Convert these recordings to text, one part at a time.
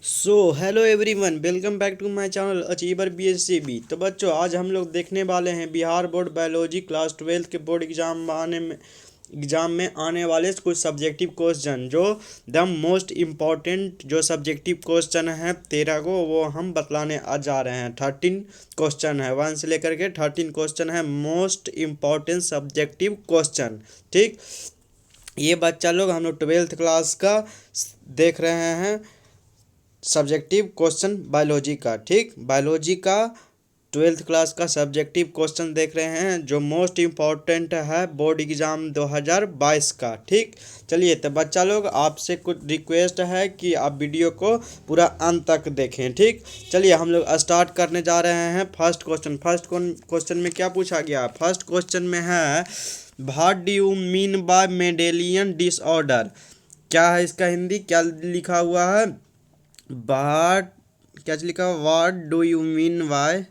Hello everyone, welcome back to my channel achiever BSCB। तो बच्चों, आज हम लोग देखने वाले हैं बिहार बोर्ड बायोलॉजी क्लास 12 के बोर्ड एग्ज़ाम में आने वाले कुछ सब्जेक्टिव क्वेश्चन, जो द मोस्ट इम्पॉर्टेंट जो सब्जेक्टिव क्वेश्चन हैं 13 को, वो हम बतलाने आज जा रहे हैं। 13 क्वेश्चन है, 1 से लेकर के 13 क्वेश्चन है, मोस्ट इम्पॉर्टेंट सब्जेक्टिव क्वेश्चन। ठीक, ये बच्चा लोग हम लोग 12th क्लास का देख रहे हैं सब्जेक्टिव क्वेश्चन बायोलॉजी का। ठीक, बायोलॉजी का 12th क्लास का सब्जेक्टिव क्वेश्चन देख रहे हैं, जो मोस्ट इम्पॉर्टेंट है बोर्ड एग्ज़ाम 2022 का। ठीक, चलिए, तो बच्चा लोग आपसे कुछ रिक्वेस्ट है कि आप वीडियो को पूरा अंत तक देखें। ठीक, चलिए हम लोग स्टार्ट करने जा रहे हैं। फर्स्ट क्वेश्चन में क्या पूछा गया? फर्स्ट क्वेश्चन में है, what do you mean bye Mendelian disorder? क्या है इसका हिंदी, क्या लिखा हुआ है? बाट क्या लिखा हुआ? What do you mean by,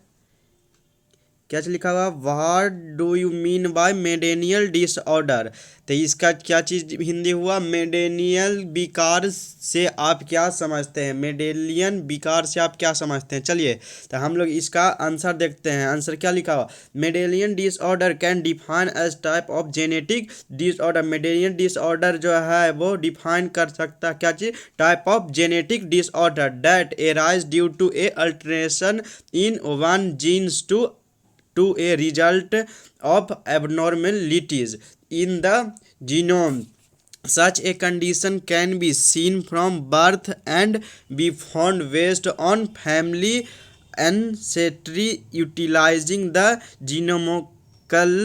क्या लिखा हुआ? What do you mean by Mendelian disorder? तो इसका क्या चीज़ हिंदी हुआ? मेडेनियल विकार से आप क्या समझते हैं? मेडेलियन विकार से आप क्या समझते हैं? चलिए, तो हम लोग इसका आंसर देखते हैं। आंसर क्या लिखा हुआ? Mendelian disorder can define as type of genetic disorder. Mendelian disorder जो है वो डिफाइन कर सकता है क्या चीज़? Type of genetic disorder that arise due to a alteration in one genes to a result of abnormalities in the genome. Such a condition can be seen from birth and be found based on family ancestry utilizing the genomical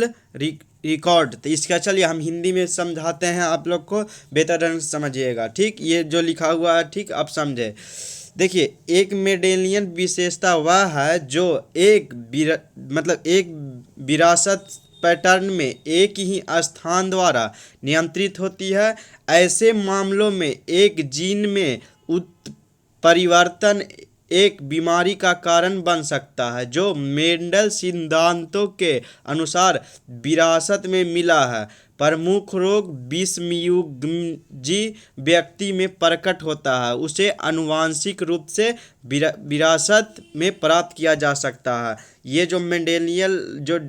record. तो इसका चलिए हम हिंदी में समझाते हैं, आप लोग को बेहतर ढंग से समझिएगा। ठीक, ये जो लिखा हुआ है, ठीक, आप समझे। देखिए, एक मेडेलियन विशेषता वह है जो एक विरासत पैटर्न में एक ही स्थान द्वारा नियंत्रित होती है। ऐसे मामलों में एक जीन में उत्परिवर्तन एक बीमारी का कारण बन सकता है, जो मेंडल सिद्धांतों के अनुसार विरासत में मिला है। प्रमुख रोग विषमयुग्मजी व्यक्ति में प्रकट होता है, उसे आनुवांशिक रूप से विरासत में प्राप्त किया जा सकता है। ये जो मेंडेलियन जो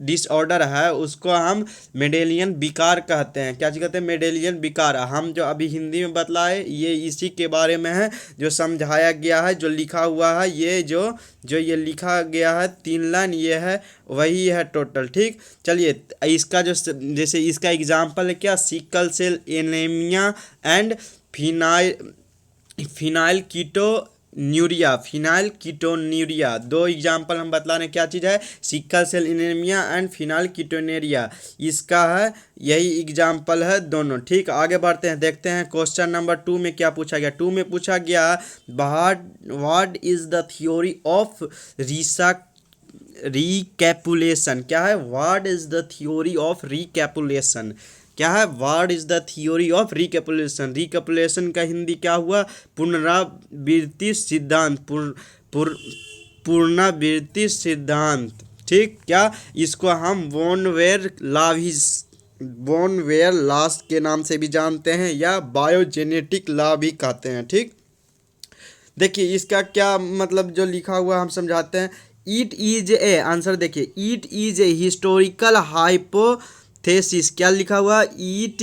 डिसऑर्डर है, उसको हम मेंडेलियन विकार कहते हैं। क्या कहते हैं? मेंडेलियन विकार। हम जो अभी हिंदी में बतलाए, ये इसी के बारे में है, जो समझाया गया है, जो लिखा हुआ है। ये जो ये लिखा गया है 3 लाइन, ये है, वही है टोटल। ठीक, चलिए, इसका जो जैसे इसका एग्जाम्पल है क्या? Sickle cell anaemia and phenylketonuria. दो एग्जाम्पल हम बतला रहे हैं। क्या चीज़ है? Sickle cell anaemia and phenylketonuria, इसका है, यही एग्जाम्पल है दोनों। ठीक, आगे बढ़ते हैं, देखते हैं क्वेश्चन नंबर 2 में क्या पूछा गया। 2 में पूछा गया, what is the theory of recapitulation? क्या है? What is the theory of recapitulation? क्या है? What is the theory of recapitulation? Recapitulation का हिंदी क्या हुआ? पुनरावृत्ति सिद्धांत। पुनरावृत्ति सिद्धांत। ठीक, क्या इसको हम बोन वेयर लॉस के नाम से भी जानते हैं, या बायोजेनेटिक लॉ भी कहते हैं। ठीक, देखिए इसका क्या मतलब जो लिखा हुआ हम समझाते हैं। इट इज ए, आंसर देखिए, it is a historical hypothesis. क्या लिखा हुआ? It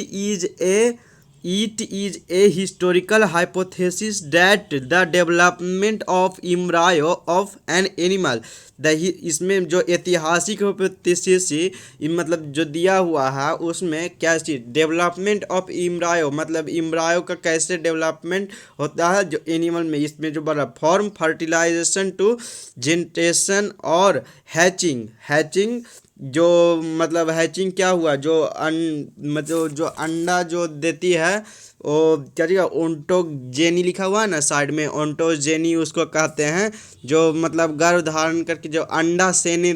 is a historical hypothesis that the development of embryo of an animal. इसमें जो ऐतिहासिक हाइपोथेसिस मतलब जो दिया हुआ है, उसमें क्या चीज़? डेवलपमेंट ऑफ एम्ब्रायो, मतलब एम्ब्रायो का कैसे डेवलपमेंट होता है जो एनिमल में, इसमें जो बड़ा फॉर्म फर्टिलाइजेशन टू जेनेरेशन और हैचिंग जो मतलब हैचिंग क्या हुआ? जो मतलब जो अंडा जो देती है, वो क्या चीज़? ओंटोजेनी लिखा हुआ है ना साइड में, ओंटोजेनी उसको कहते हैं। जो मतलब गर्भ धारण करके जो अंडा सेने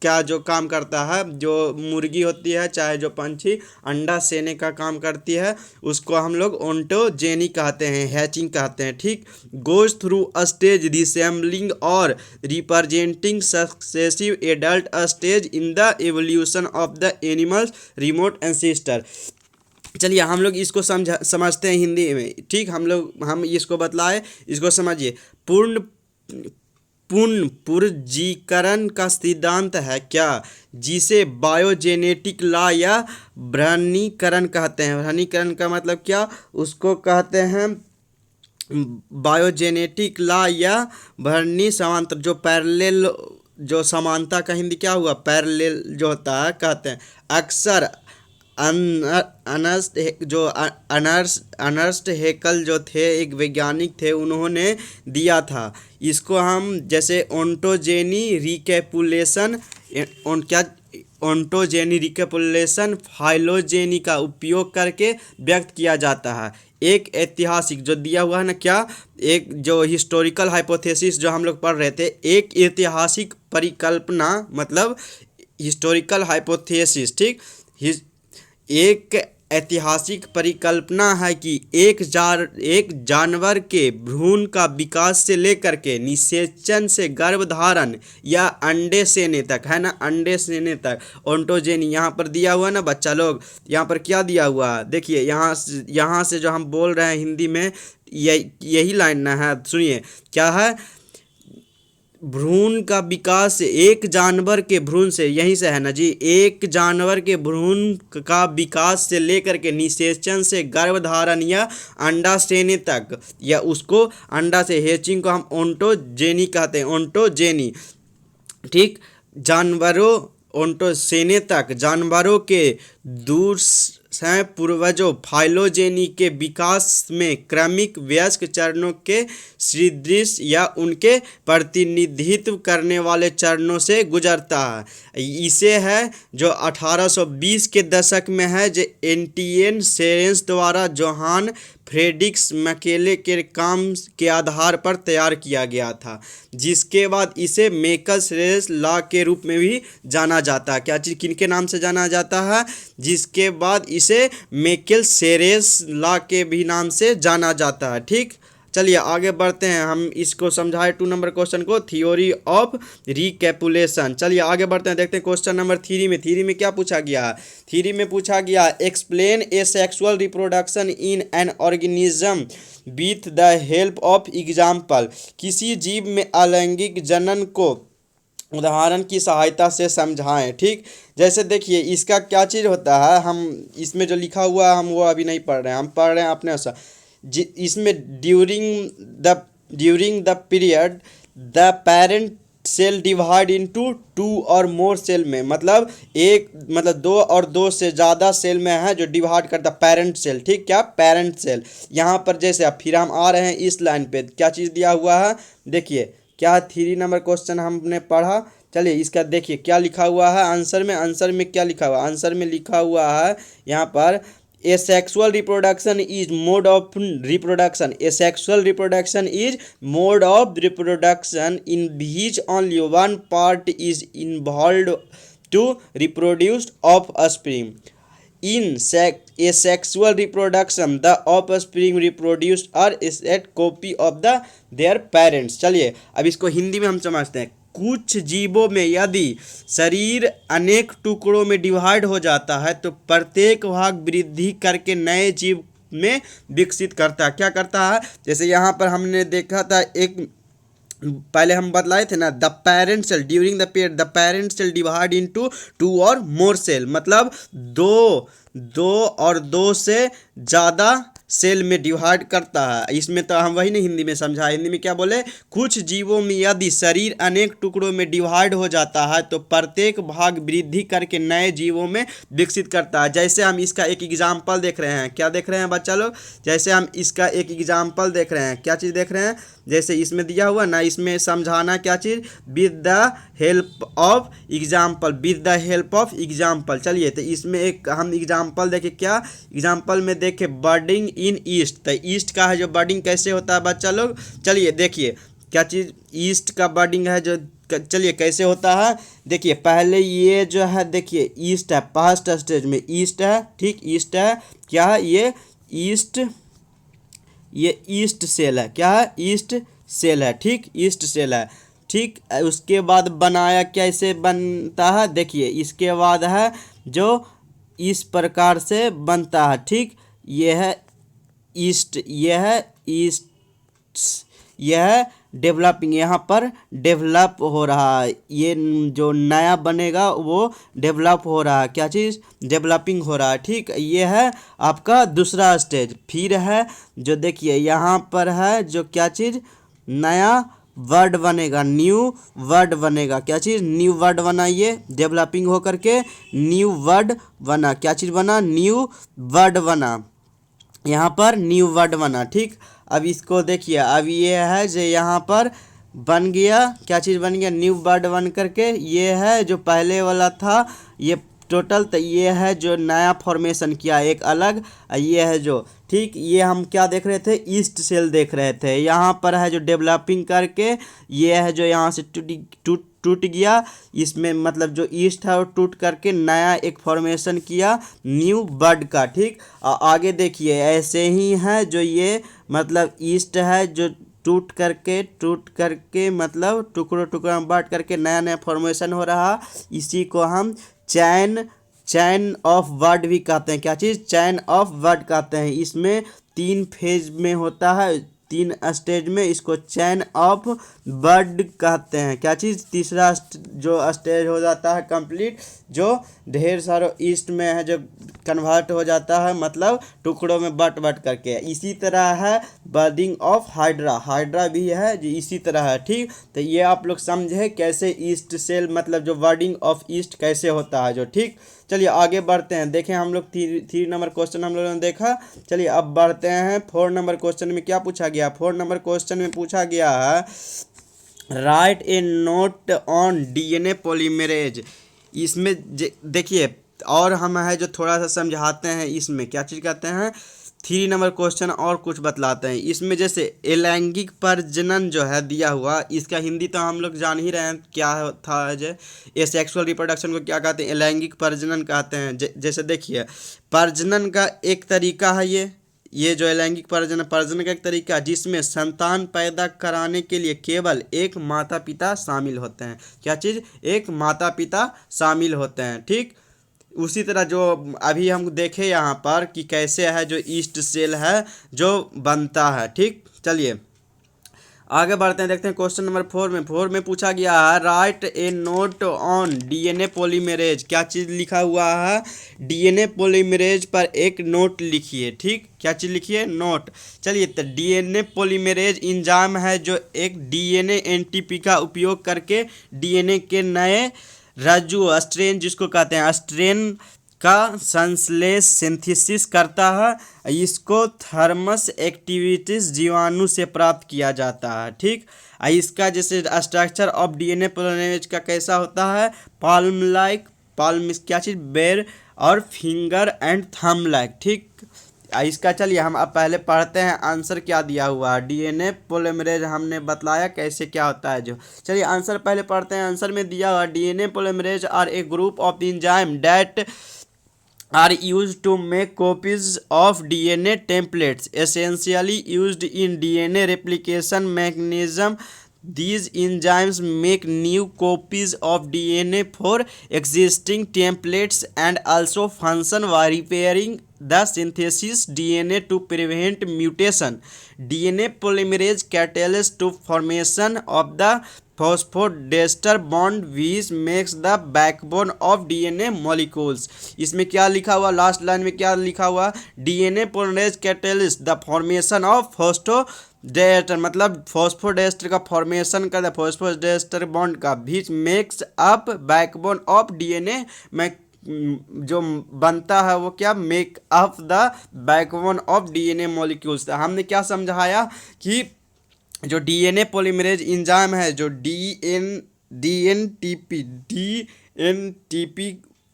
क्या जो काम करता है, जो मुर्गी होती है चाहे जो पंछी, अंडा सेने का काम करती है, उसको हम लोग ओंटोजेनी कहते हैं, हैचिंग कहते हैं। ठीक, गोज थ्रू स्टेज रिसेंबलिंग और representing successive adult stage in the evolution of the animals remote ancestor. चलिए हम लोग इसको समझते हैं हिंदी में, ठीक। हम इसको बतलाए, इसको समझिए। पूर्ण पुनर्जीकरण का सिद्धांत है क्या, जिसे बायोजेनेटिक लॉ या भ्रनीकरण कहते हैं। भ्रनीकरण का मतलब क्या, उसको कहते हैं बायोजेनेटिक लॉ या भरनी समांतर, जो पैरेलल, जो समानता का हिंदी क्या हुआ, पैरेलल जो होता है कहते हैं। अक्सर अनर्स्ट हेकल जो थे, एक वैज्ञानिक थे, उन्होंने दिया था। इसको हम जैसे ओंटोजेनी रिकेपुलेशन, क्या ओंटोजेनी रिकेपुलेशन फाइलोजेनी का उपयोग करके व्यक्त किया जाता है। एक ऐतिहासिक जो दिया हुआ है ना, क्या, एक जो हिस्टोरिकल हाइपोथेसिस जो हम लोग पढ़ रहे थे, एक ऐतिहासिक परिकल्पना, मतलब हिस्टोरिकल हाइपोथेसिस, ठीक। एक ऐतिहासिक परिकल्पना है कि एक जानवर के भ्रूण का विकास से लेकर के निषेचन से गर्भधारण या अंडे सेने तक, है ना, अंडे सेने तक ओंटोजेनी यहाँ पर दिया हुआ ना बच्चा लोग। यहाँ पर क्या दिया हुआ है, देखिए, यहाँ से जो हम बोल रहे हैं हिंदी में, यही लाइन ना है, सुनिए क्या है। भ्रूण का विकास एक जानवर के भ्रूण से, यहीं से है ना जी, एक जानवर के भ्रूण का विकास से लेकर के निषेचन से गर्भधारण या अंडा सेने तक, या उसको अंडा से हैचिंग को हम ओंटोजेनी कहते हैं, ओंटोजेनी, ठीक। जानवरों ओंटोसेने तक जानवरों के दूर पूर्वजों फाइलोजेनी के विकास में क्रमिक वयस्क चरणों के सदृश या उनके प्रतिनिधित्व करने वाले चरणों से गुजरता है। इसे है जो 1820 के दशक में है, जो एंटियन सेरेंस द्वारा जोहान फ्रेडरिक्स मैकेले के काम के आधार पर तैयार किया गया था, जिसके बाद इसे मेकल सेरेस लॉ के रूप में भी जाना जाता है। क्या चीज़, किनके नाम से जाना जाता है, जिसके बाद इसे मेकल सेरेस लॉ के भी नाम से जाना जाता है, ठीक। चलिए आगे बढ़ते हैं, हम इसको समझाए 2 नंबर क्वेश्चन को, थ्योरी ऑफ रिकैपुलेशन। चलिए आगे बढ़ते हैं, देखते हैं क्वेश्चन नंबर 3 में। थ्योरी में क्या पूछा गया है, थ्योरी में पूछा गया explain A sexual reproduction in an organism with the help of example. किसी जीव में अलैंगिक जनन को उदाहरण की सहायता से समझाएं, ठीक। जैसे देखिए इसका क्या चीज़ होता है, हम इसमें जो लिखा हुआ है हम वो अभी नहीं पढ़ रहे हैं, हम पढ़ रहे हैं अपने इसमें during the period the parent cell divide into 2 और मोर सेल में, मतलब 2 और 2 से ज़्यादा सेल में है जो डिवाइड करता पेरेंट सेल, ठीक। क्या, पेरेंट सेल। यहाँ पर जैसे अब फिर हम आ रहे हैं इस लाइन पे, क्या चीज़ दिया हुआ है, देखिए क्या 3 नंबर क्वेश्चन हमने पढ़ा। चलिए इसका देखिए क्या लिखा हुआ है आंसर में क्या लिखा हुआ है, आंसर में लिखा हुआ है यहाँ पर, A sexual reproduction is mode of reproduction. A sexual reproduction is mode of reproduction in which only one part is involved to reproduce offspring. In a sexual reproduction, the offspring reproduced are a set copy of their parents. चलिए अब इसको हिंदी में हम समझते हैं। कुछ जीवों में यदि शरीर अनेक टुकड़ों में डिवाइड हो जाता है तो प्रत्येक भाग वृद्धि करके नए जीव में विकसित करता है। क्या करता है, जैसे यहाँ पर हमने देखा था, एक पहले हम बतलाए थे ना, the parent cell during the period the parent cell divide into 2 और मोर सेल, मतलब दो और 2 से ज़्यादा सेल में डिवाइड करता है। इसमें तो हम वही नहीं हिंदी में समझा, हिंदी में क्या बोले, कुछ जीवों में यदि शरीर अनेक टुकड़ों में डिवाइड हो जाता है तो प्रत्येक भाग वृद्धि करके नए जीवों में विकसित करता है। जैसे हम इसका एक एग्जाम्पल देख रहे हैं, क्या देख रहे हैं बच्चा लोग, जैसे हम इसका एक एग्जाम्पल देख रहे हैं, क्या चीज़ देख रहे हैं, जैसे इसमें दिया हुआ ना, इसमें समझाना क्या चीज़, with the help of example, with the help of example. चलिए तो इसमें एक हम एग्जाम्पल देखें, क्या एग्जाम्पल में देखें, बर्डिंग इन ईस्ट। तो ईस्ट का है जो बर्डिंग कैसे होता है बच्चा लोग, चलिए देखिए क्या चीज़ ईस्ट का बर्डिंग है जो, चलिए कैसे होता है, देखिए पहले ये जो है, देखिए ईस्ट है, फर्स्ट स्टेज में ईस्ट है, ठीक, ईस्ट है, क्या है ये ईस्ट सेल है, क्या है, ईस्ट सेल है, ठीक, ईस्ट सेल है, ठीक। उसके बाद बनाया कैसे बनता है, देखिए इसके बाद है जो इस प्रकार से बनता है, ठीक। यह है ईस्ट, यह है ईस्ट, यह है डेवलपिंग, यहाँ पर डेवलप हो रहा है। ये जो नया बनेगा वो डेवलप हो रहा है, क्या चीज़ डेवलपिंग हो रहा है, ठीक। ये है आपका दूसरा स्टेज। फिर है जो देखिए यहाँ पर है जो क्या चीज़ नया वर्ड बनेगा, न्यू वर्ड बनेगा, क्या चीज़ न्यू वर्ड बना, ये डेवलपिंग हो करके न्यू वर्ड बना, क्या चीज़ बना न्यू वर्ड बना, यहाँ पर न्यू वर्ड बना, ठीक। अब इसको देखिए, अब ये है जो यहाँ पर बन गया, क्या चीज़ बन गया न्यू वर्ड बन करके। ये है जो पहले वाला था ये टोटल, तो ये है जो नया फॉर्मेशन किया एक अलग, ये है जो, ठीक। ये हम क्या देख रहे थे, ईस्ट सेल देख रहे थे। यहाँ पर है जो डेवलपिंग करके, ये है जो यहाँ से टूट गया, इसमें मतलब जो ईस्ट है वो टूट करके नया एक फॉर्मेशन किया न्यू बर्ड का, ठीक। आगे देखिए ऐसे ही है जो ये मतलब ईस्ट है जो टूट करके मतलब टुकड़ों टुकड़ों में बांट करके नया नया फॉर्मेशन हो रहा। इसी को हम चैन ऑफ वर्ड भी कहते हैं, क्या चीज़ चैन ऑफ वर्ड कहते हैं। इसमें 3 फेज में होता है, 3 स्टेज में, इसको चैन ऑफ वर्ड कहते हैं, क्या चीज़। तीसरा जो स्टेज हो जाता है कंप्लीट, जो ढेर सारे ईस्ट में है जो कन्वर्ट हो जाता है, मतलब टुकड़ों में बट करके। इसी तरह है बर्डिंग ऑफ हाइड्रा भी है जो इसी तरह है, ठीक। तो ये आप लोग समझे कैसे ईस्ट सेल मतलब जो वर्डिंग ऑफ ईस्ट कैसे होता है जो, ठीक। चलिए आगे बढ़ते हैं, देखें हम लोग 3 नंबर क्वेश्चन हम लोगों ने देखा। चलिए अब बढ़ते हैं 4 नंबर क्वेश्चन में। क्या पूछा गया 4 नंबर क्वेश्चन में? पूछा गया है right A note on DNA polymerase. इसमें देखिए और हम है जो थोड़ा सा समझाते हैं, इसमें क्या चीज़ कहते हैं 3 नंबर क्वेश्चन और कुछ बतलाते हैं। इसमें जैसे अलैंगिक प्रजनन जो है दिया हुआ, इसका हिंदी तो हम लोग जान ही रहे हैं क्या था, जो एसेक्सुअल रिप्रोडक्शन को क्या कहते हैं, अलैंगिक प्रजनन कहते हैं। जैसे देखिए प्रजनन का एक तरीका है ये जो अलैंगिक प्रजनन का एक तरीका जिसमें संतान पैदा कराने के लिए केवल एक माता पिता शामिल होते हैं, क्या चीज़ एक माता पिता शामिल होते हैं, ठीक। उसी तरह जो अभी हम देखें यहाँ पर कि कैसे है जो ईस्ट सेल है जो बनता है, ठीक। चलिए आगे बढ़ते हैं, देखते हैं क्वेश्चन नंबर 4 में पूछा गया है right A note on DNA polymerase. क्या चीज़ लिखा हुआ है, डीएनए पॉलीमरेज पर एक नोट लिखिए, ठीक। क्या चीज़ लिखिए नोट। चलिए तो डीएनए पॉलीमरेज इंजाइम है जो एक डीएनए एनटीपी का उपयोग करके डीएनए के नए रज्जु स्ट्रेन जिसको कहते हैं स्ट्रेन का संश्लेष सिंथेसिस करता है। इसको थर्मस एक्टिविटीज जीवाणु से प्राप्त किया जाता है, ठीक। इसका जैसे स्ट्रक्चर ऑफ डीएनए पॉलीमरेज का कैसा होता है, पाल्म क्या चीज़ बेर और फिंगर एंड थंब लाइक, ठीक। इसका चलिए हम अब पहले पढ़ते हैं आंसर क्या दिया हुआ है। डीएनए पॉलीमरेज हमने बतलाया कैसे क्या होता है जो। चलिए आंसर पहले पढ़ते हैं। आंसर में दिया हुआ DNA polymerase are a group of enzyme that are used to make copies of DNA templates essentially used in DNA replication mechanism. These enzymes make new copies of DNA for existing templates and also function by repairing the synthesis DNA to prevent mutation. DNA polymerase catalyst to formation of the phosphodiester bond which makes the backbone of DNA molecules. इसमें क्या लिखा हुआ, last line में क्या लिखा हुआ, DNA polymerase catalyst the formation of phosphodiester, मतलब phosphodiester का फॉर्मेशन कर द फॉस्फोडेस्टर बॉन्ड का which makes up backbone of DNA में जो बनता है वो क्या make up the backbone of DNA molecules. हमने क्या समझाया कि जो डीएनए पॉलीमरेज एंजाइम है जो डीएनटीपी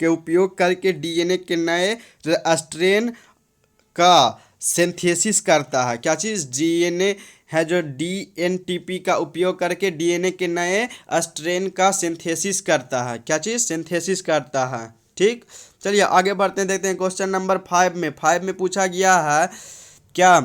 के उपयोग करके डीएनए के नए स्ट्रेन का सिंथेसिस करता है, क्या चीज़ डीएनए है जो डीएनटीपी का उपयोग करके डीएनए के नए स्ट्रेन का सिंथेसिस करता है, क्या चीज़ सिंथेसिस करता है, ठीक। चलिए आगे बढ़ते हैं, देखते हैं क्वेश्चन नंबर 5 में पूछा गया है क्या,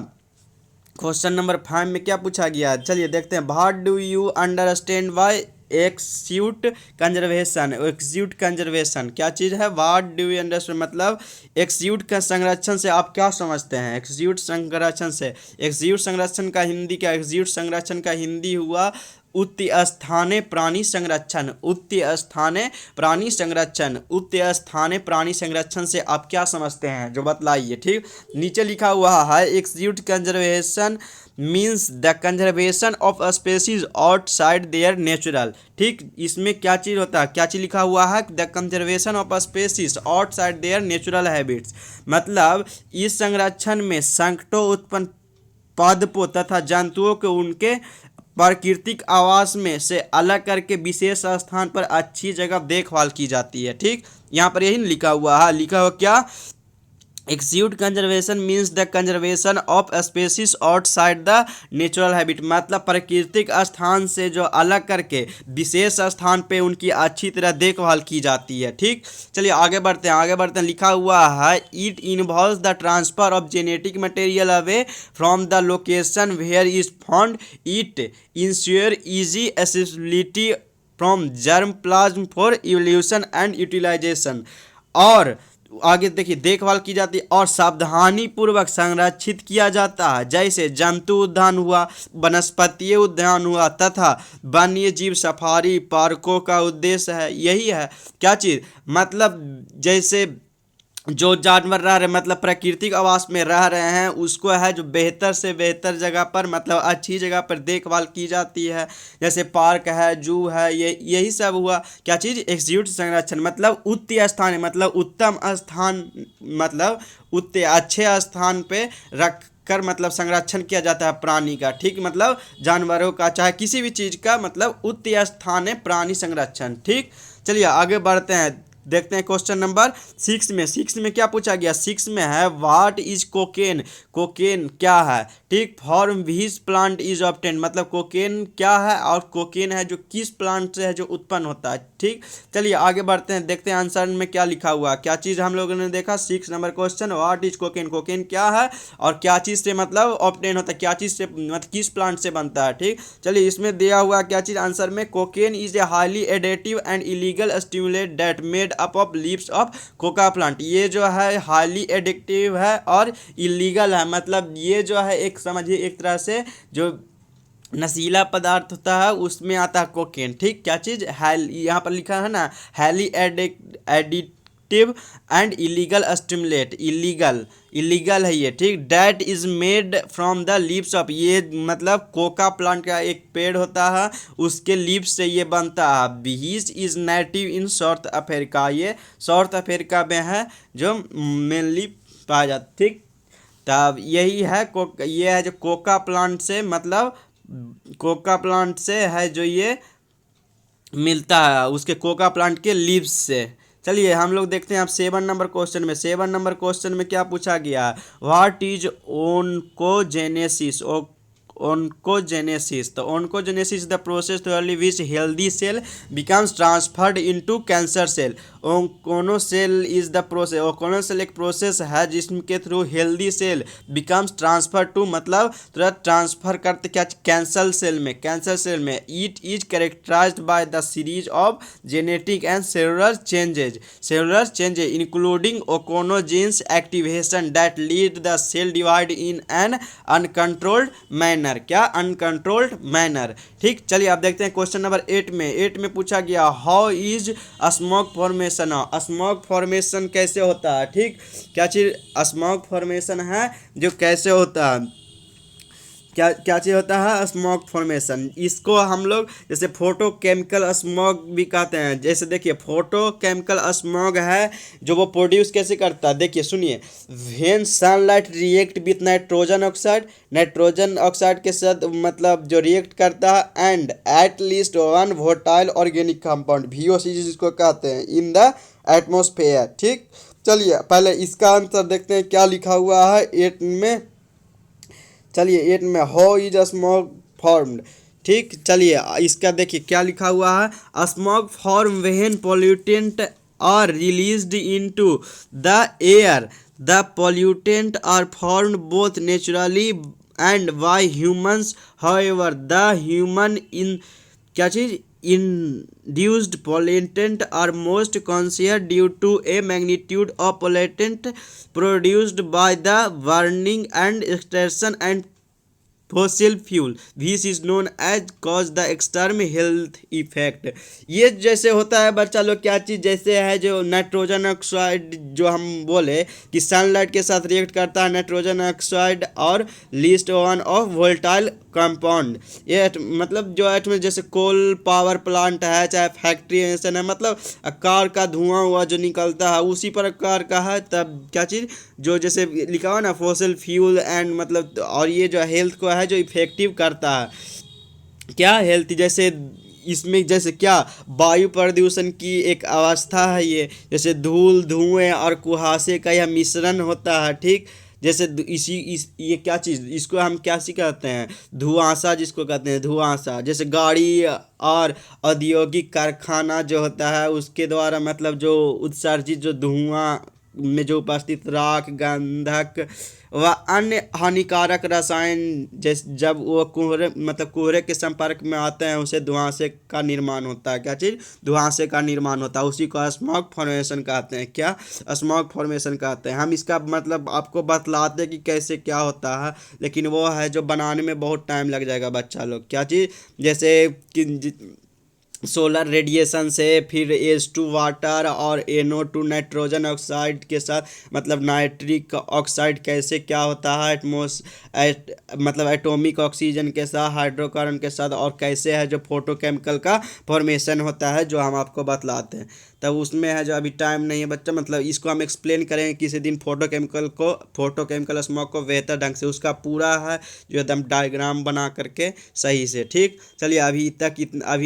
क्वेश्चन नंबर 5 में क्या पूछा गया है। चलिए देखते हैं what do you understand by ex situ conservation. Ex situ conservation क्या चीज़ है? व्हाट डू यू अंडरस्टैंड, मतलब एक्स्यूट का संरक्षण से आप क्या समझते हैं? एक्स्यूट संरक्षण से, एक्स्यूट संरक्षण का हिंदी क्या? एक्स्यूट संरक्षण का हिंदी हुआ उत्तीय स्थाने प्राणी संरक्षण। उत्तीय स्थाने प्राणी संरक्षण, उत्तीय स्थाने प्राणी संरक्षण से आप क्या समझते हैं जो बतलाइए। ठीक, नीचे लिखा हुआ है ex situ conservation means the conservation of species outside their natural. ठीक, इसमें क्या चीज़ होता है, क्या चीज़ लिखा हुआ है? The conservation of species outside their natural habits, मतलब इस संरक्षण में संकटों उत्पन्न पादपों तथा जंतुओं को उनके प्राकृतिक आवास में से अलग करके विशेष स्थान पर अच्छी जगह देखभाल की जाती है। ठीक, यहाँ पर यही लिखा हुआ है। लिखा हुआ क्या? Ex situ conservation means the conservation of species outside the natural habit, मतलब प्राकृतिक स्थान से जो अलग करके विशेष स्थान पे उनकी अच्छी तरह देखभाल की जाती है। ठीक, चलिए आगे बढ़ते हैं, आगे बढ़ते हैं। लिखा हुआ है it involves the transfer of genetic material away from the location where is found. It ensure easy accessibility from germ plasm for evolution and utilisation. और आगे देखिए, देखभाल की जाती है और सावधानी पूर्वक संरक्षित किया जाता है, जैसे जंतु उद्यान हुआ, वनस्पतीय उद्यान हुआ तथा वन्य जीव सफारी पार्कों का उद्देश्य है यही है। क्या चीज़, मतलब जैसे जो जानवर रह रहे, मतलब प्राकृतिक आवास में रह रहे हैं, उसको है जो बेहतर से बेहतर जगह पर, मतलब अच्छी जगह पर देखभाल की जाती है, जैसे पार्क है, जू है, ये यही सब हुआ। क्या चीज़? एक्स्यूट संरक्षण, मतलब उत्तीय स्थान, मतलब उत्तम स्थान, मतलब उत्तीय अच्छे स्थान पे रख कर मतलब संरक्षण किया जाता है प्राणी का। ठीक, मतलब जानवरों का चाहे किसी भी चीज़ का, मतलब उत्तीय स्थान है प्राणी संरक्षण। ठीक, चलिए आगे बढ़ते हैं, देखते हैं क्वेश्चन नंबर 6 में। 6 में क्या पूछा गया? 6 में है व्हाट इज कोकेन। कोकेन क्या है? ठीक, form which plant is obtain, मतलब कोकेन क्या है और कोकेन है जो किस प्लांट से है जो उत्पन्न होता है। ठीक, चलिए आगे बढ़ते हैं, देखते हैं आंसर में क्या लिखा हुआ। क्या चीज़ हम लोगों ने देखा? 6 number question, what is cocaine. Cocaine क्या है और क्या चीज़ से मतलब ऑब्टेन होता है, क्या चीज़ से मतलब किस प्लांट से बनता है। ठीक, चलिए इसमें दिया हुआ क्या चीज़ आंसर में, cocaine is a highly additive and illegal stimulate that made up of leaves of Coca plant. ये जो है हाईली एडिक्टिव है और इलीगल है, मतलब ये जो है एक समझिए एक तरह से जो नशीला पदार्थ होता है उसमें आता है कोकेन। ठीक, क्या चीज़? यहाँ पर लिखा है ना, highly addictive and illegal stimulate, illegal illegal है ये। ठीक, that is made from the leaves of, ये मतलब कोका प्लांट का एक पेड़ होता है उसके लीव्स से ये बनता है। बीज is native in south Africa, ये साउथ अफ्रीका में है जो मेनली पाया जाता। ठीक, तब यही है ये है जो कोका प्लांट से, मतलब कोका प्लांट से है जो ये मिलता है उसके कोका प्लांट के लीव्स से। चलिए हम लोग देखते हैं अब 7 नंबर क्वेश्चन में। 7 नंबर क्वेश्चन में क्या पूछा गया? What is oncogenesis. ओनकोजेनेसिस, तो oncogenesis the process through which healthy cell becomes transferred into cancer cell. ओकोनोसेल इज द प्रोसेस, ओकोनोसेल एक प्रोसेस है जिसके through healthy cell becomes transfer to, मतलब तुरंत ट्रांसफर करते क्या? कैंसर सेल में, कैंसर सेल में। It is characterized by the series of genetic and cellular changes including oncogenes activation that lead the cell divide in an uncontrolled manner. क्या? Uncontrolled manner. ठीक, चलिए आप देखते हैं क्वेश्चन नंबर 8 में। 8 में पूछा गया how is smoke formation. Smoke formation कैसे होता है? ठीक, क्या चीज स्मोक फॉर्मेशन है जो कैसे होता है, क्या चीज़ होता है? Smoke formation. इसको हम लोग जैसे फोटो केमिकल स्मोक भी कहते हैं। जैसे देखिए फोटो केमिकल स्मोक है जो वो प्रोड्यूस कैसे करता है, देखिए सुनिए। When sunlight react with nitrogen oxide के साथ, मतलब जो रिएक्ट करता है, and at least one volatile organic compound, VOC जिसको कहते हैं, इन द एटमोस्फेयर। ठीक, चलिए पहले इसका आंसर देखते हैं क्या लिखा हुआ है 8 में। चलिए 8 में हाउ इज स्मोक फॉर्म्ड। ठीक, चलिए इसका देखिए क्या लिखा हुआ है। Smoke form when pollutant are released into the air. The pollutant are formed both naturally and by humans. However the human in क्या चीज़ induced pollutant are most conscious due to a magnitude of pollutant produced by the burning and extraction and fossil fuel this is known as cause the extreme health effect. ये जैसे होता है बच्चा लोग क्या चीज़ जैसे है जो नाइट्रोजन ऑक्साइड जो हम बोले कि सनलाइट के साथ रिएक्ट करता है नाइट्रोजन ऑक्साइड और list one of volatile compound. ये मतलब जो एटम जैसे कोल पावर प्लांट है चाहे फैक्ट्री ऐसा है मतलब कार का धुआं हुआ जो निकलता है उसी प्रकार का है। तब क्या चीज़ जो जैसे लिखा हुआ ना फॉसिल फ्यूल एंड मतलब और ये जो हेल्थ को है जो इफेक्टिव करता है क्या हेल्थ जैसे इसमें जैसे क्या वायु प्रदूषण की एक अवस्था है ये जैसे धूल धुएं और कुहासे का यह मिश्रण होता है ठीक। जैसे ये क्या चीज़ इसको हम क्या सी कहते हैं धुआंसा जिसको कहते हैं धुआंसा जैसे गाड़ी और औद्योगिक कारखाना जो होता है उसके द्वारा मतलब जो उत्सर्जित जो धुआं में जो उपस्थित राख गंधक व अन्य हानिकारक रसायन जैसे जब वो कोहरे के संपर्क में आते हैं उसे धुआंसे का निर्माण होता है। क्या चीज़ धुआंसे का निर्माण होता है उसी को स्मॉग फॉर्मेशन कहते हैं। क्या स्मॉग फॉर्मेशन कहते हैं। हम इसका मतलब आपको बतलाते हैं कि कैसे क्या होता है लेकिन वो है जो बनाने में बहुत टाइम लग जाएगा बच्चा लोग। क्या चीज़ जैसे कि सोलर रेडिएशन से फिर H2 वाटर और NO2 नाइट्रोजन ऑक्साइड के साथ मतलब नाइट्रिक ऑक्साइड कैसे क्या होता है मतलब एटॉमिक ऑक्सीजन के साथ हाइड्रोकार्बन के साथ और कैसे है जो फोटोकेमिकल का फॉर्मेशन होता है जो हम आपको बतलाते हैं। तब उसमें है जो अभी टाइम नहीं है बच्चा मतलब इसको हम एक्सप्लेन करेंगे किसी दिन फोटोकेमिकल स्मॉग को बेहतर ढंग से उसका पूरा है जो एकदम डायग्राम बना करके सही से ठीक। चलिए अभी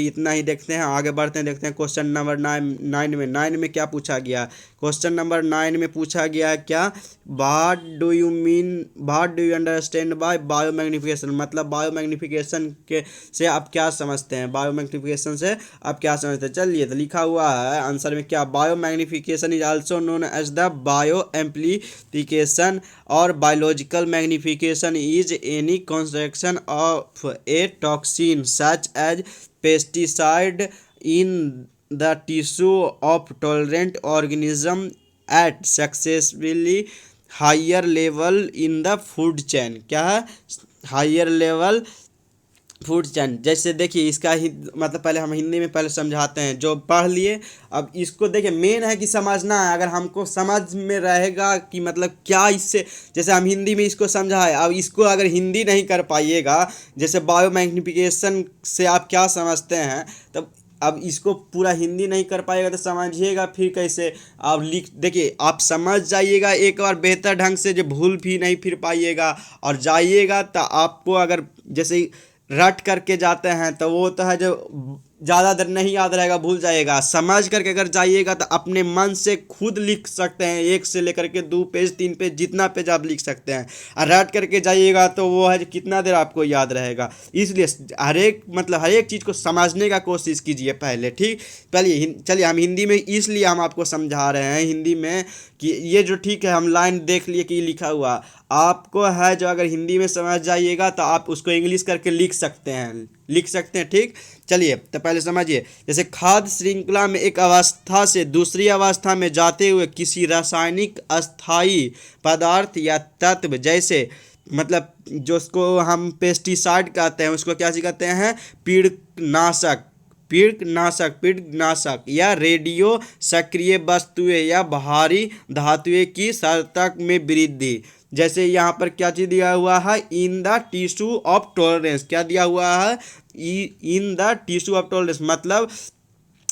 इतना ही देखते हैं आगे बढ़ते हैं देखते हैं क्वेश्चन नंबर 9 में क्या पूछा गया। क्वेश्चन नंबर 9 में पूछा गया क्या what do you understand bye biomagnification मतलब बायोमैग्निफिकेशन के से आप क्या समझते हैं बायोमैग्निफिकेशन से आप क्या समझते हैं। चलिए तो लिखा हुआ है आंसर में क्या biomagnification is also known as the bio amplification और biological magnification is any construction of a toxin such as pesticide in the tissue of tolerant organism at successfully higher level in the food chain। क्या है higher level food chain. जैसे देखिए इसका मतलब पहले हम हिंदी में पहले समझाते हैं जो पढ़ लिए। अब इसको देखिए मेन है कि समझना है अगर हमको समझ में रहेगा कि मतलब क्या इससे जैसे हम हिंदी में इसको समझाए अब इसको अगर हिंदी नहीं कर पाइएगा जैसे बायोमैग्निफिकेशन से आप क्या समझते हैं तब अब इसको पूरा हिंदी नहीं कर पाएगा तो समझिएगा फिर कैसे आप लिख देखिए आप समझ जाइएगा एक बार बेहतर ढंग से जो भूल भी नहीं फिर पाइएगा और जाइएगा तो आपको अगर जैसे रट करके जाते हैं तो वो तो है जो ज़्यादा देर नहीं याद रहेगा भूल जाइएगा। समझ करके अगर जाइएगा तो अपने मन से खुद लिख सकते हैं 1 से लेकर के 2 पेज 3 पेज जितना पेज आप लिख सकते हैं। और रट करके जाइएगा तो वो है कितना देर आपको याद रहेगा। इसलिए हर एक चीज़ को समझने का कोशिश कीजिए पहले ठीक। चलिए हम हिंदी में इसलिए हम आपको समझा रहे हैं हिंदी में कि ये जो ठीक है हम लाइन देख लिए कि लिखा हुआ आपको है जो अगर हिंदी में समझ जाइएगा तो आप उसको इंग्लिश करके लिख सकते हैं ठीक। चलिए तो पहले समझिए जैसे खाद्य श्रृंखला में एक अवस्था से दूसरी अवस्था में जाते हुए किसी रासायनिक अस्थायी पदार्थ या तत्व जैसे मतलब जो उसको हम पेस्टिसाइड कहते हैं उसको क्या कहते हैं कीटनाशक या रेडियो सक्रिय वस्तुएं या भारी धातुएं की सतह में वृद्धि। जैसे यहाँ पर क्या चीज़ दिया हुआ है in the tissue of tolerance. क्या दिया हुआ है in the tissue of tolerance मतलब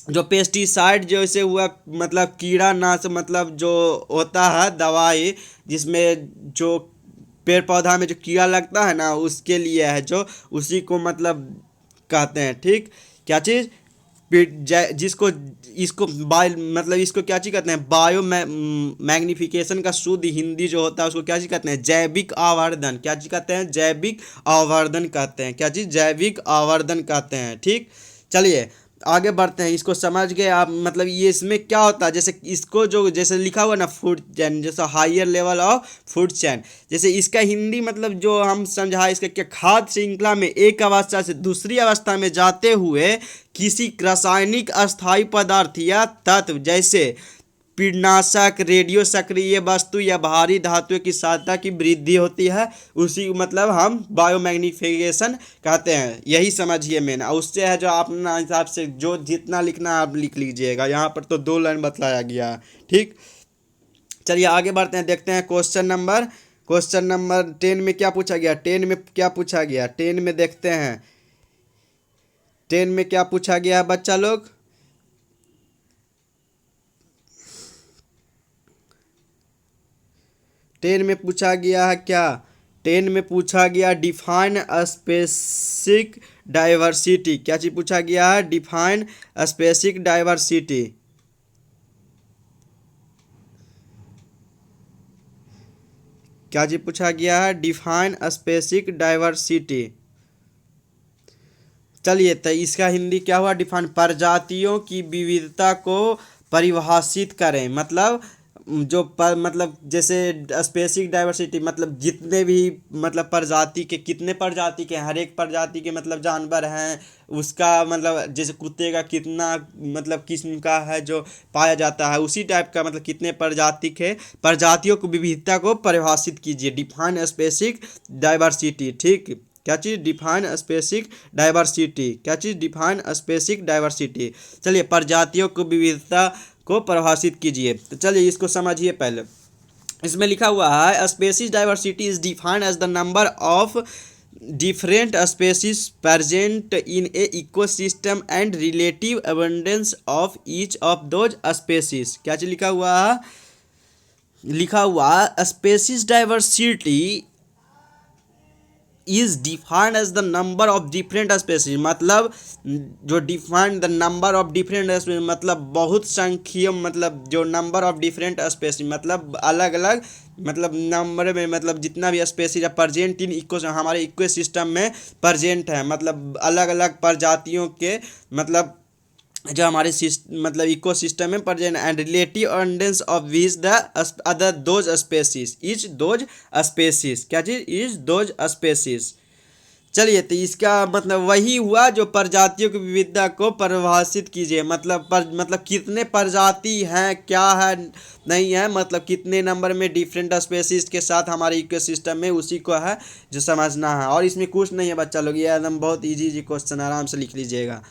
जो पेस्टिसाइड जैसे हुआ मतलब कीड़ानाशक मतलब जो होता है दवाई जिसमें जो पेड़ पौधा में जो कीड़ा लगता है ना उसके लिए है जो उसी को मतलब कहते हैं ठीक। क्या चीज़ जिसको इसको इसको क्या चीज़ कहते हैं बायो मैग्निफिकेशन का शुद्ध हिंदी जो होता है उसको क्या चीज़ कहते हैं जैविक आवर्धन। क्या चीज़ कहते हैं जैविक आवर्धन कहते हैं। क्या चीज़ जैविक आवर्धन कहते हैं ठीक। चलिए आगे बढ़ते हैं, इसको समझ गए आप, मतलब ये इसमें क्या होता है, जैसे इसको जो जैसे लिखा हुआ ना फूड चैन, जैसे higher level of food chain, जैसे इसका हिंदी मतलब जो हम समझा इसका क्या, खाद्य श्रृंखला में एक अवस्था से दूसरी अवस्था में जाते हुए किसी रासायनिक अस्थायी पदार्थ या तत्व जैसे कीटनाशक, रेडियो सक्रिय वस्तु या भारी धातुओं की सहायता की वृद्धि होती है, उसी मतलब हम बायोमैग्निफिकेशन कहते हैं। यही समझिए मेन, और उससे है जो अपना हिसाब से जो जितना लिखना आप लिख लीजिएगा, यहाँ पर तो 2 लाइन बतलाया गया है। ठीक, चलिए आगे बढ़ते हैं, देखते हैं क्वेश्चन नंबर 10 में क्या पूछा गया। 10 में क्या पूछा गया, 10 में देखते हैं 10 में क्या पूछा गया है बच्चा लोग। 10 में पूछा गया है क्या, 10 में पूछा गया डिफाइन स्पेसिफिक डाइवर्सिटी। क्या चीज पूछा गया है, डिफाइन स्पेसिफिक डाइवर्सिटी। क्या चीज पूछा गया है, डिफाइन स्पेसिफिक डाइवर्सिटी। चलिए तो इसका हिंदी क्या हुआ, डिफाइन प्रजातियों की विविधता को परिभाषित करें। मतलब जो मतलब जैसे स्पेसिफिक डाइवर्सिटी मतलब जितने भी मतलब प्रजाति के, कितने प्रजाति के, हर एक प्रजाति के मतलब जानवर हैं, उसका मतलब जैसे कुत्ते का कितना मतलब किस्म का है जो पाया जाता है, उसी टाइप का मतलब कितने प्रजाति के, प्रजातियों की विविधता को परिभाषित कीजिए, डिफाइन स्पेसिफिक डाइवर्सिटी। ठीक, क्या चीज़, डिफाइन स्पेसिफिक डाइवर्सिटी। क्या चीज़, डिफाइन स्पेसिफिक डाइवर्सिटी। चलिए प्रजातियों को विविधता को परिभाषित कीजिए, तो चलिए इसको समझिए पहले। इसमें लिखा हुआ है species diversity is defined as the number of different species present in a ecosystem and relative abundance of each of those species. क्या चीज लिखा हुआ है, लिखा हुआ species diversity is defined as the number of different species, मतलब जो defined the number of different species मतलब बहुत संख्य, मतलब जो नंबर ऑफ डिफरेंट स्पेसीज मतलब अलग अलग मतलब नंबर में, मतलब जितना भी स्पेसीज प्रेजेंट इन इको, हमारे इको सिस्टम में प्रेजेंट है, मतलब अलग अलग प्रजातियों के मतलब जो हमारे मतलब इको सिस्टम में present and relative abundance of which the other those species, etch those species. क्या चीज, इच दोज स्पेसीज। चलिए तो इसका मतलब वही हुआ जो प्रजातियों की विविधता को परिभाषित कीजिए, मतलब कितने प्रजाति हैं, क्या है नहीं है, मतलब कितने नंबर में डिफरेंट स्पेसीज के साथ हमारे इकोसिस्टम में, उसी को है जो समझना है। और इसमें कुछ नहीं है बच्चा लोग, ये एकदम बहुत इजी क्वेश्चन, आराम से लिख लीजिएगा।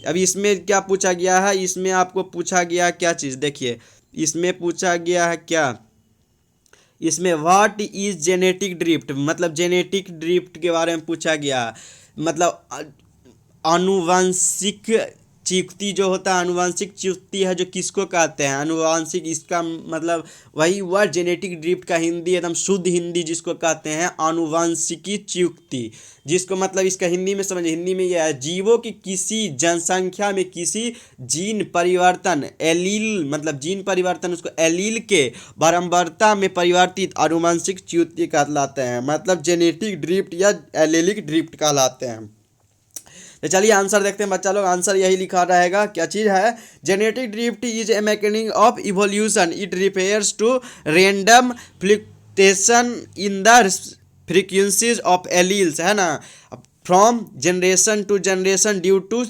अभी इसमें क्या पूछा गया है, इसमें आपको पूछा गया क्या चीज़, देखिए इसमें पूछा गया है क्या, इसमें व्हाट इज जेनेटिक ड्रिफ्ट, मतलब जेनेटिक ड्रिफ्ट के बारे में पूछा गया। मतलब आनुवंशिक च्युति जो होता है, आनुवंशिक च्युति है जो किसको कहते हैं, आनुवंशिक, इसका मतलब वही हुआ जेनेटिक ड्रिफ्ट का हिंदी एकदम शुद्ध हिंदी जिसको कहते हैं आनुवंशिकी च्युति, जिसको मतलब इसका हिंदी में समझ, हिंदी में यह है जीवों की किसी जनसंख्या में किसी जीन परिवर्तन, एलील मतलब जीन परिवर्तन, उसको एलील के बारंबारता में परिवर्तित आनुवंशिक च्युति कहलाते हैं, मतलब जेनेटिक ड्रिफ्ट या एलेलिक ड्रिफ्ट कहलाते हैं। तो चलिए आंसर देखते हैं बच्चा लोग, आंसर यही लिखा रहेगा। क्या चीज़ है, genetic drift is a mechanism of evolution, it refers to random fluctuation in the frequencies of alleles, है ना, from generation to generation due to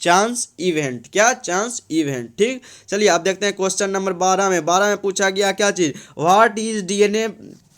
chance event. क्या, चांस इवेंट। ठीक, चलिए आप देखते हैं क्वेश्चन नंबर 12 में। 12 में पूछा गया क्या चीज़, व्हाट इज डीएनए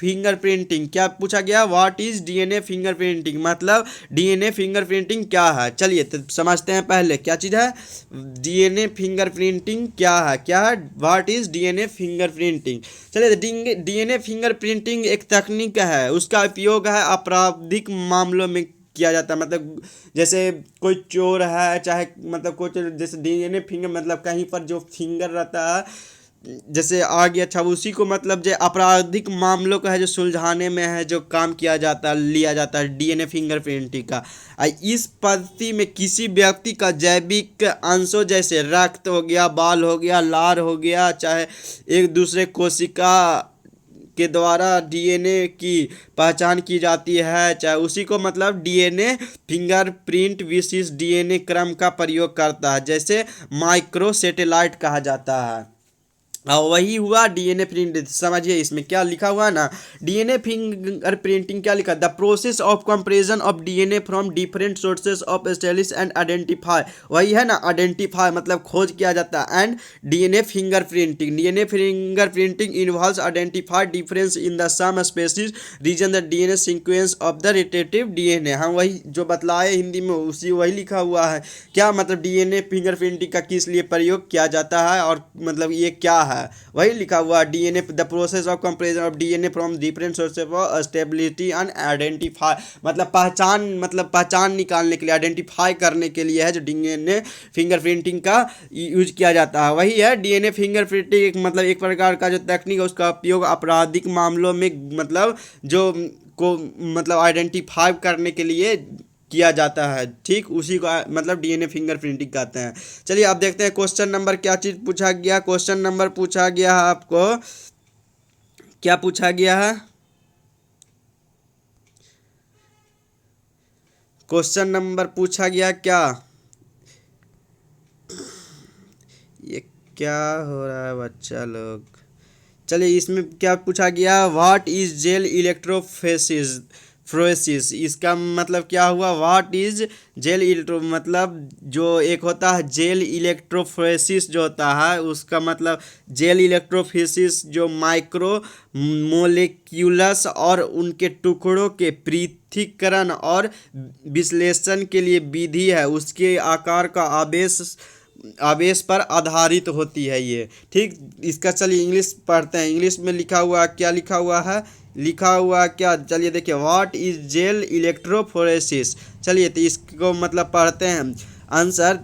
फिंगरप्रिंटिंग। क्या पूछा गया, व्हाट इज डीएनए फिंगरप्रिंटिंग, मतलब डीएनए फिंगरप्रिंटिंग क्या है। चलिए तो समझते हैं पहले क्या चीज़ है डीएनए फिंगरप्रिंटिंग, क्या है, क्या है, व्हाट इज डीएनए फिंगरप्रिंटिंग। चलिए डीएनए फिंगरप्रिंटिंग एक तकनीक है, उसका उपयोग है आपराधिक मामलों में किया जाता है, मतलब जैसे कोई चोर है, चाहे मतलब कोई जैसे डीएनए फिंगर मतलब कहीं पर जो फिंगर रहता है जैसे आ गया, अच्छा उसी को मतलब जो आपराधिक मामलों का है जो सुलझाने में है जो काम किया जाता है, लिया जाता है डीएनए फिंगरप्रिंटिंग का। इस पद्धति में किसी व्यक्ति का जैविक अंशों जैसे रक्त हो गया, बाल हो गया, लार हो गया, चाहे एक दूसरे कोशिका के द्वारा डीएनए की पहचान की जाती है, चाहे उसी को मतलब डीएनए फिंगरप्रिंट विशिष्ट डीएनए क्रम का प्रयोग करता है, जैसे माइक्रो सैटेलाइट कहा जाता है। और वही हुआ डीएनए प्रिंट। समझिए इसमें क्या लिखा हुआ है ना, डीएनए फिंगर प्रिंटिंग क्या लिखा, the process of comparison of DNA from different sources of establish and identify, वही है ना आइडेंटिफाई मतलब खोज किया जाता है। And DNA finger printing, DNA finger printing involves identify difference in the some species region the DNA sequence of the relative DNA. हम वही जो बतलाए हिंदी में उसी वही लिखा हुआ है। क्या मतलब डीएनए फिंगर प्रिंटिंग का किस लिए प्रयोग किया जाता है और मतलब ये क्या है, वही लिखा हुआ DNA the process of comparison of DNA from different sources for stability and identify, मतलब पहचान निकालने के लिए, आइडेंटिफाई करने के लिए है जो डीएनए फिंगरप्रिंटिंग का यूज किया जाता है। वही है डीएनए फिंगरप्रिंटिंग मतलब एक प्रकार का जो तकनीक है उसका उपयोग आपराधिक मामलों में मतलब जो को मतलब आइडेंटिफाई करने के लिए किया जाता है। ठीक उसी को मतलब डीएनए फिंगरप्रिंटिंग कहते हैं। चलिए अब देखते हैं क्वेश्चन नंबर क्या चीज़ पूछा गया। क्वेश्चन नंबर पूछा गया है आपको, क्या पूछा गया है, क्वेश्चन नंबर पूछा गया क्या, ये क्या हो रहा है बच्चा लोग। चलिए इसमें क्या पूछा गया, व्हाट इज जेल इलेक्ट्रोफेसिस फ्रोसिस, इसका मतलब क्या हुआ, व्हाट इज जेल इलेक्ट्रो मतलब जो एक होता है जेल इलेक्ट्रोफोरेसिस जो होता है उसका मतलब जेल इलेक्ट्रोफोरेसिस जो माइक्रो मोलेक्यूल्स और उनके टुकड़ों के पृथक्करण और विश्लेषण के लिए विधि है, उसके आकार का आवेश पर आधारित होती है ये। ठीक इसका चलिए इंग्लिश पढ़ते हैं। इंग्लिश में लिखा हुआ क्या लिखा हुआ है, लिखा हुआ क्या, चलिए देखिए व्हाट इज जेल इलेक्ट्रोफोरेसिस। चलिए तो इसको मतलब पढ़ते हैं आंसर।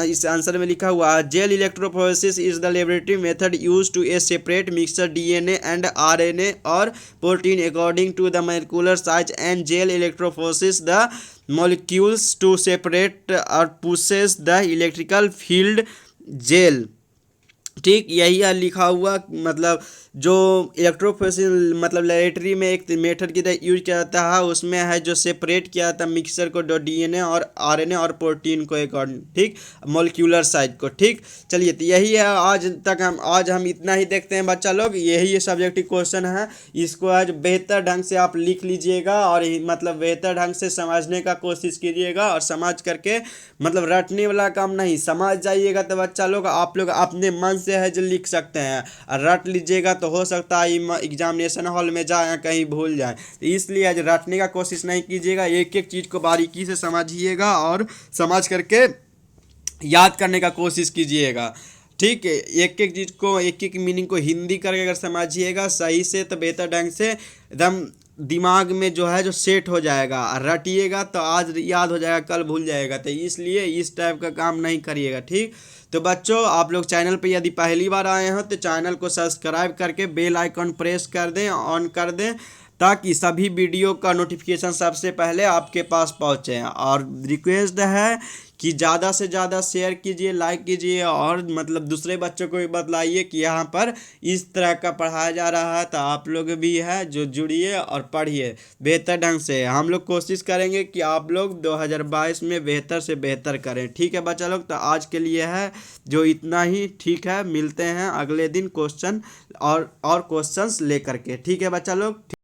इस आंसर में लिखा हुआ है gel electrophoresis is the laboratory method use to a separate mixture DNA and RNA और protein according to the molecular size and gel electrophoresis the molecules to separate or pushes the electrical field gel. ठीक यही है लिखा हुआ मतलब जो electrophoresis मतलब laboratory में एक मेथड की तरह यूज किया जाता है, उसमें है जो सेपरेट किया जाता है मिक्सचर को जो डीएनए और आरएनए और प्रोटीन को एक और ठीक मॉलिक्यूलर साइज को। ठीक चलिए तो यही है आज हम इतना ही देखते हैं बच्चा लोग। यही सब्जेक्टिव क्वेश्चन है, इसको आज बेहतर ढंग से आप लिख लीजिएगा और मतलब बेहतर ढंग से समझने का कोशिश कीजिएगा और समझ करके मतलब रटने वाला काम नहीं, समझ जाइएगा तो बच्चा लोग आप लोग अपने मन से है जो लिख सकते हैं। और रट लीजिएगा तो हो सकता है एग्जामिनेशन हॉल में जाए कहीं भूल जाए, तो इसलिए आज रटने का कोशिश नहीं कीजिएगा, एक एक चीज़ को बारीकी से समझिएगा और समझ करके याद करने का कोशिश कीजिएगा। ठीक है एक एक चीज़ को एक एक मीनिंग को हिंदी करके अगर समझिएगा सही से तो बेहतर ढंग से एकदम दिमाग में जो है जो सेट हो जाएगा। रटिएगा तो आज याद हो जाएगा कल भूल जाएगा, तो इसलिए इस टाइप का काम नहीं करिएगा। ठीक तो बच्चों आप लोग चैनल पे यदि पहली बार आए हो तो चैनल को सब्सक्राइब करके बेल आइकन प्रेस कर दें, ऑन कर दें, ताकि सभी वीडियो का नोटिफिकेशन सबसे पहले आपके पास पहुंचे। और रिक्वेस्ट है कि ज़्यादा से ज़्यादा शेयर कीजिए, लाइक कीजिए और मतलब दूसरे बच्चों को भी बतलाइए कि यहाँ पर इस तरह का पढ़ाया जा रहा है, तो आप लोग भी है जो जुड़िए और पढ़िए बेहतर ढंग से। हम लोग कोशिश करेंगे कि आप लोग 2022 में बेहतर से बेहतर करें। ठीक है बच्चा लोग, तो आज के लिए है जो इतना ही। ठीक है मिलते हैं अगले दिन क्वेश्चन और क्वेश्चंस लेकर के। ठीक है बच्चा लोग।